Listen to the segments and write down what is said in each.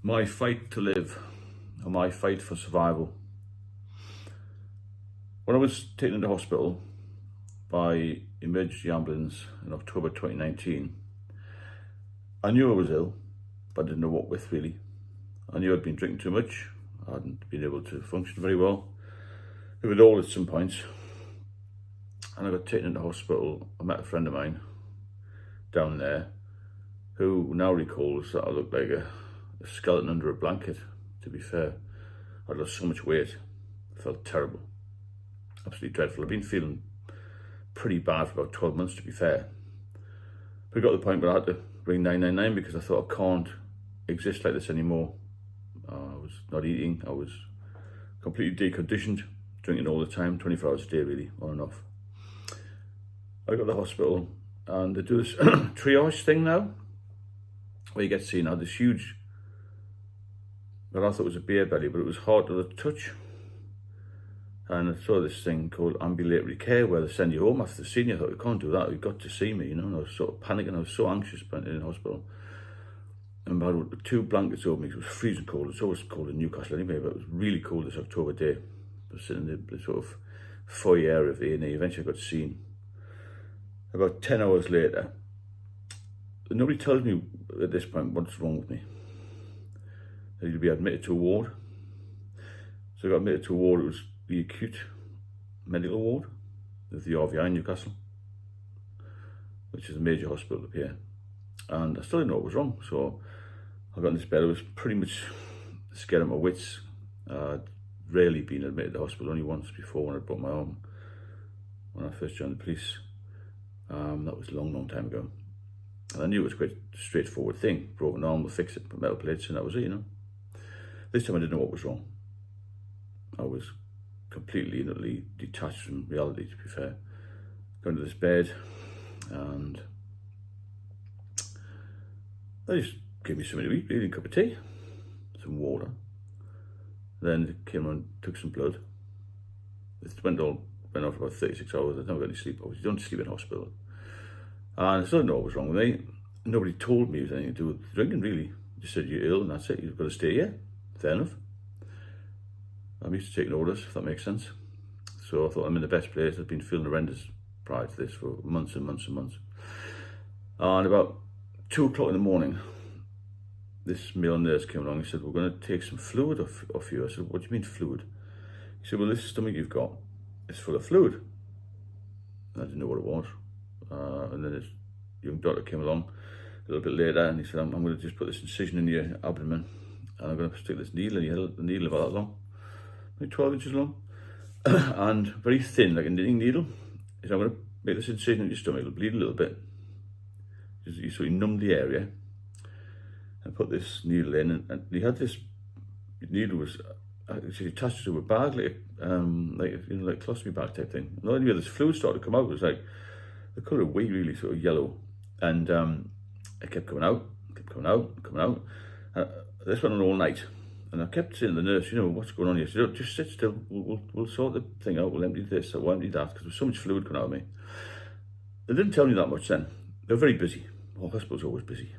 My fight to live, or my fight for survival. When I was taken into hospital by emergency ambulance in October 2019, I knew I was ill, but I didn't know what with really. I knew I'd been drinking too much, I hadn't been able to function very well. It was all at some points, and I got taken into hospital. I met a friend of mine down there who now recalls that I looked like a skeleton under a blanket, to be fair. I'd lost so much weight, I felt terrible, absolutely dreadful. I've been feeling pretty bad for about 12 months, to be fair. But it got to the point where I had to ring 999 because I thought I can't exist like this anymore. I was not eating, I was completely deconditioned, drinking all the time, 24 hours a day really, on and off. I got to the hospital and they do this triage thing now, where you get seen. I had this huge, well, I thought it was a beer belly, but it was hard to the touch. And I saw this thing called ambulatory care where they send you home after the scene. I thought, you can't do that, you've got to see me, you know. And I was sort of panicking, I was so anxious in hospital. And I had 2 blankets over me, it was freezing cold. It's always cold in Newcastle anyway, but it was really cold this October day. I was sitting in the sort of foyer area of A&E. Eventually I got seen. About 10 hours later, nobody tells me at this point what's wrong with me. I need to be admitted to a ward. So I got admitted to a ward. It was the acute medical ward of the RVI in Newcastle, which is a major hospital up here. And I still didn't know what was wrong. So I got in this bed. I was pretty much scared of my wits. I'd rarely been admitted to hospital, only once before when I broke my arm, when I first joined the police. That was a long time ago. And I knew it was quite a straightforward thing. Broken arm, we'll fix it, put metal plates, and that was it, you know. This time I didn't know what was wrong. I was completely and utterly detached from reality, to be fair. Going to this bed, and they just gave me something to eat, really, a cup of tea, some water. Then they came and took some blood. It went on for about 36 hours. I never got any sleep. You don't sleep in hospital. And I still didn't know what was wrong with me. Nobody told me it was anything to do with drinking, really. They just said, you're ill and that's it, you've got to stay here. Fair enough. I'm used to taking orders, if that makes sense. So I thought I'm in the best place. I've been feeling horrendous prior to this for months and months and months. And about 2 o'clock in the morning, this male nurse came along and said, we're going to take some fluid off you. I said, what do you mean fluid? He said, well, this stomach you've got is full of fluid. And I didn't know what it was. And then this young doctor came along a little bit later and he said, I'm going to just put this incision in your abdomen and I'm going to stick this needle in your head, the needle about that long, maybe 12 inches long, and very thin, like a knitting needle. He said, I'm going to make this incision in your stomach, it'll bleed a little bit. So he numbed the area and put this needle in, and he had this needle was actually attached to a bag, like you know, like colostomy bag type thing. And then this fluid started to come out. It was like the colour of wheat, really, sort of yellow, and it kept coming out, coming out. This went on all night, and I kept saying to the nurse, you know, what's going on here? She said, oh, just sit still. We'll sort the thing out. We'll empty this. We'll empty that, because there was so much fluid coming out of me. They didn't tell me that much then. They were very busy. The hospital's always busy.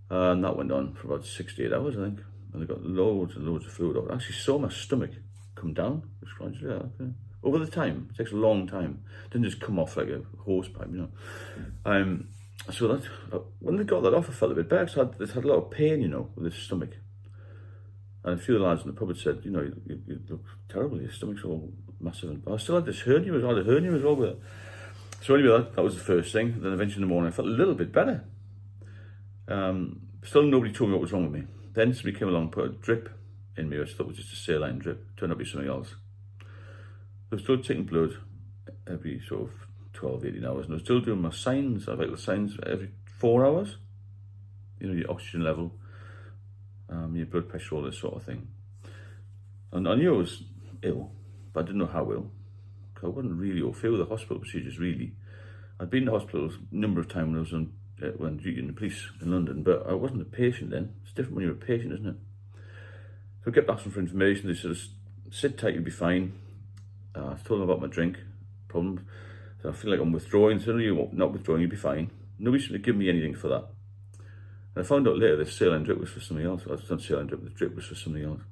And that went on for about 6 to 8 hours, I think. And they got loads and loads of fluid out. I actually saw my stomach come down, gradually, okay. Over the time. It takes a long time. It didn't just come off like a hose pipe, you know. So that when they got that off, I felt a bit better, because I had a lot of pain, you know, with this stomach. And a few of the lads in the pub had said, you know, you look terrible, your stomach's all massive. But I still had this hernia, I had a hernia as well with it. So anyway, that was the first thing. Then eventually in the morning, I felt a little bit better. Still nobody told me what was wrong with me. Then somebody came along and put a drip in me, which I thought was just a saline drip. Turned out to be something else. I was still taking blood every sort of 12, 18 hours, and I was still doing my signs, my vital signs, every 4 hours. You know, your oxygen level, your blood pressure, all this sort of thing. And I knew I was ill, but I didn't know how ill. Because I wasn't really au fait with the hospital procedures, really. I'd been to hospitals a number of times when I was on when duty in the police in London, but I wasn't a patient then. It's different when you're a patient, isn't it? So I kept asking for information. They said, sit tight, you'll be fine. I told them about my drink problem. So I feel like I'm withdrawing. So no, you're not withdrawing, you'll be fine. Nobody should have given me anything for that. And I found out later this saline drip was for something else. It's not saline drip, the drip was for something else.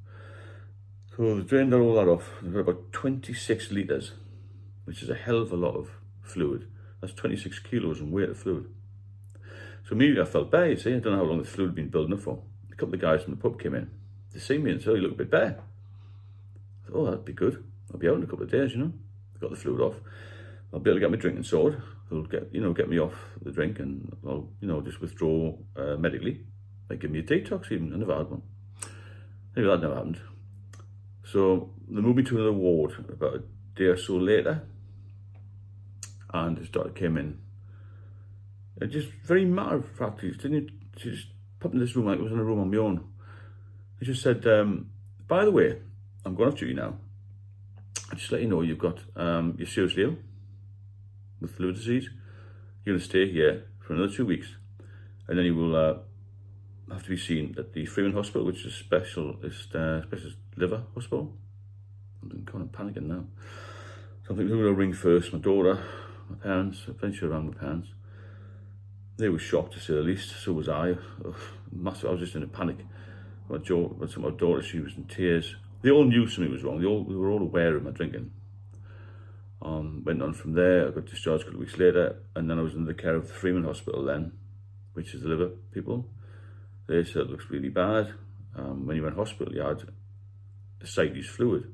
So they drained all that off. They got about 26 litres, which is a hell of a lot of fluid. That's 26 kilos in weight of fluid. So immediately I felt bad, you see. I don't know how long the fluid had been building up for. A couple of guys from the pub came in. They see me and said, "Oh, you look a bit bare." I thought, "Oh, that'd be good. I'll be out in a couple of days, you know." I got the fluid off. I'll be able to get my drinking sorted. It'll get me off the drink, and I'll, just withdraw medically. Like give me a detox even. I never had one. Anyway, that never happened. So they moved me to another ward about a day or so later, and this doctor came in. It just very matter of fact, she just popped in this room like it was in a room on my own. He just said, "By the way, I'm going off duty now. I just let you know you've got you're seriously ill with fluid disease. You're going to stay here for another 2 weeks, and then you will have to be seen at the Freeman Hospital, which is a specialist liver hospital." I'm kind of panicking now. So I'm thinking, who will I ring first? My daughter, my parents. Eventually I rang my parents. They were shocked, to say the least. So was I. Massive. I was just in a panic. My daughter, she was in tears. They all knew something was wrong. They were all aware of my drinking. Went on from there. I got discharged a couple of weeks later, and then I was under the care of the Freeman Hospital then, which is the liver people. They said it looks really bad. When you went to hospital, you had ascites fluid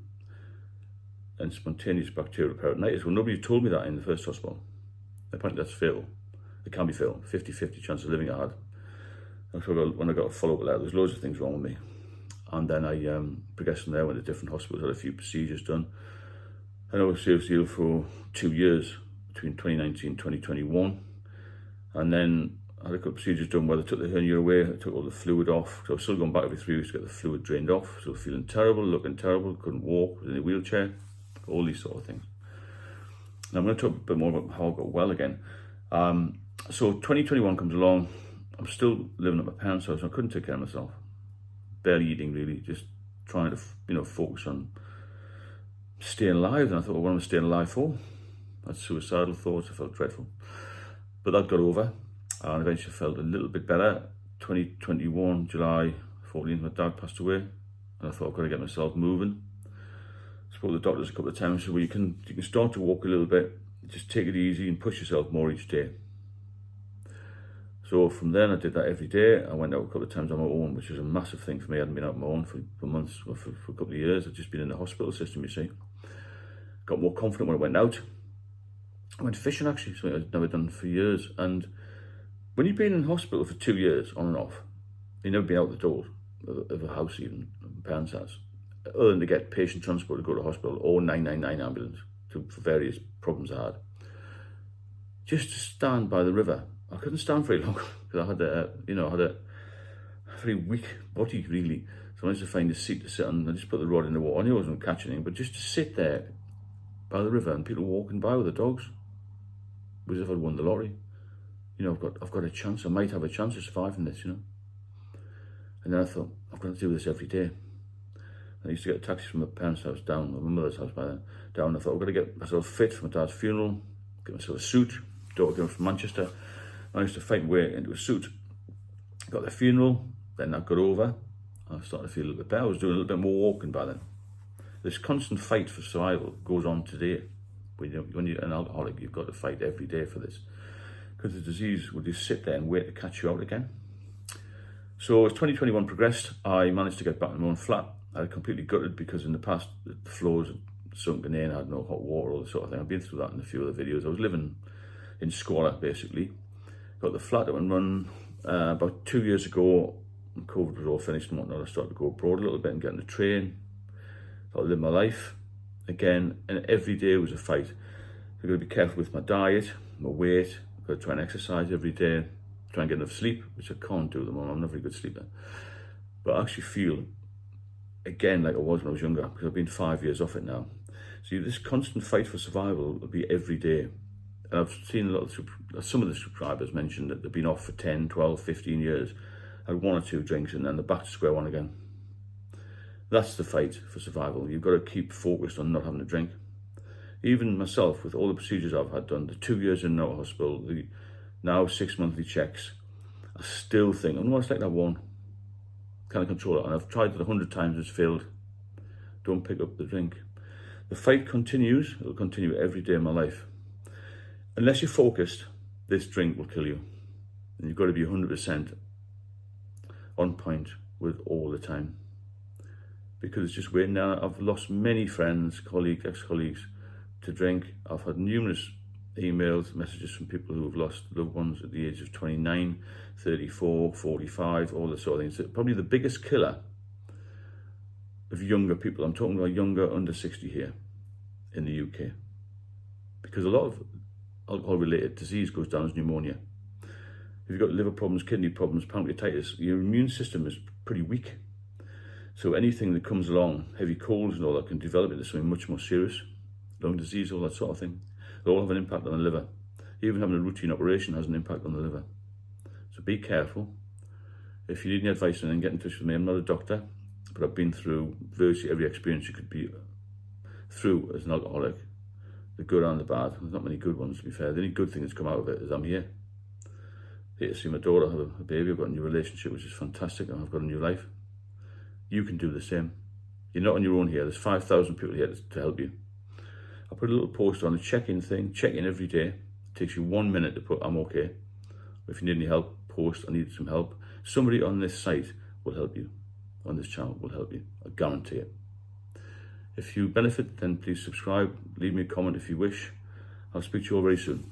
and spontaneous bacterial peritonitis. Well, nobody told me that in the first hospital. Apparently that's fatal. It can be fatal. 50-50 chance of living I had. And so when I got a follow-up letter, there was loads of things wrong with me. And then I progressed from there, went to different hospitals, had a few procedures done. And I was seriously ill for 2 years, between 2019 and 2021. And then I had a couple of procedures done where they took the hernia away, I took all the fluid off. So I was still going back every 3 weeks to get the fluid drained off. So feeling terrible, looking terrible, couldn't walk, was in a wheelchair, all these sort of things. Now I'm going to talk a bit more about how I got well again. So 2021 comes along. I'm still living at my parents' house. I couldn't take care of myself. Barely eating, really, just trying to, focus on staying alive. And I thought, well, what am I staying alive for? I had suicidal thoughts. I felt dreadful. But that got over, and eventually felt a little bit better. 2021, July 14th, my dad passed away, and I thought, I've got to get myself moving. Spoke to the doctors a couple of times, so you can start to walk a little bit, just take it easy and push yourself more each day. So from then I did that every day. I went out a couple of times on my own, which was a massive thing for me. I hadn't been out on my own for months, or for a couple of years. I'd just been in the hospital system, you see. Got more confident when I went out. I went fishing actually, something I'd never done for years. And when you've been in hospital for 2 years, on and off, you've never been out the door of a house even, my parents' house, other than to get patient transport to go to hospital or 999 ambulance for various problems I had. Just to stand by the river. I couldn't stand very long because I had a very weak body really. So I managed to find a seat to sit on. I just put the rod in the water. I knew I wasn't catching anything, but just to sit there by the river and people walking by with the dogs, was as if I'd won the lottery. I've got a chance. I might have a chance of surviving this, And then I thought, I've got to do this every day. I used to get a taxi from my parents' house down, or my mother's house by then, down. I thought, I've got to get myself fit for my dad's funeral, get myself a suit. Daughter came from Manchester. I used to fight my way into a suit. Got the funeral, then that got over. I started to feel a little bit better. I was doing a little bit more walking by then. This constant fight for survival goes on today. When you're an alcoholic, you've got to fight every day for this. Because the disease will just sit there and wait to catch you out again. So as 2021 progressed, I managed to get back in my own flat. I had completely gutted because in the past, the floors had sunken in, I had no hot water, all that sort of thing. I've been through that in a few other videos. I was living in squalor, basically. Got the flat up and run about 2 years ago. When COVID was all finished and whatnot, I started to go abroad a little bit and get on the train. Thought I'd live my life again, and every day was a fight. I've got to be careful with my diet, my weight. I've got to try and exercise every day, try and get enough sleep, which I can't do at the moment. I'm not a very good sleeper. But I actually feel, again, like I was when I was younger, because I've been 5 years off it now. So this constant fight for survival will be every day. And I've seen some of the subscribers mention that they've been off for 10, 12, 15 years, had 1 or 2 drinks, and then they're back to square one again. That's the fight for survival. You've got to keep focused on not having a drink. Even myself, with all the procedures I've had done, the 2 years in and out of hospital, the now 6 monthly checks, I still think, oh no, it's like that one. Can't control it. And I've tried it 100 times, it's failed. Don't pick up the drink. The fight continues. It'll continue every day of my life. Unless you're focused, this drink will kill you. And you've got to be 100% on point with all the time. Because it's just waiting down. I've lost many friends, colleagues, ex-colleagues to drink. I've had numerous emails, messages from people who have lost loved ones at the age of 29, 34, 45, all this sort of things. So probably the biggest killer of younger people, I'm talking about younger, under 60 here in the UK. Because a lot of alcohol-related disease goes down as pneumonia. If you've got liver problems, kidney problems, pancreatitis, your immune system is pretty weak. So anything that comes along, heavy colds and all that, can develop into something much more serious. Lung disease, all that sort of thing. They all have an impact on the liver. Even having a routine operation has an impact on the liver. So be careful. If you need any advice, then get in touch with me. I'm not a doctor, but I've been through virtually every experience you could be through as an alcoholic. The good and the bad. There's not many good ones, to be fair. The only good thing that's come out of it is I'm here. Here to see my daughter have a baby. I've got a new relationship, which is fantastic, and I've got a new life. You can do the same. You're not on your own here. There's 5,000 people here to help you. I put a little post on the check-in thing. Check in every day. It takes you 1 minute to put, I'm okay. If you need any help, post, I need some help. Somebody on this site will help you. On this channel will help you. I guarantee it. If you benefit, then please subscribe. Leave me a comment if you wish. I'll speak to you all very soon.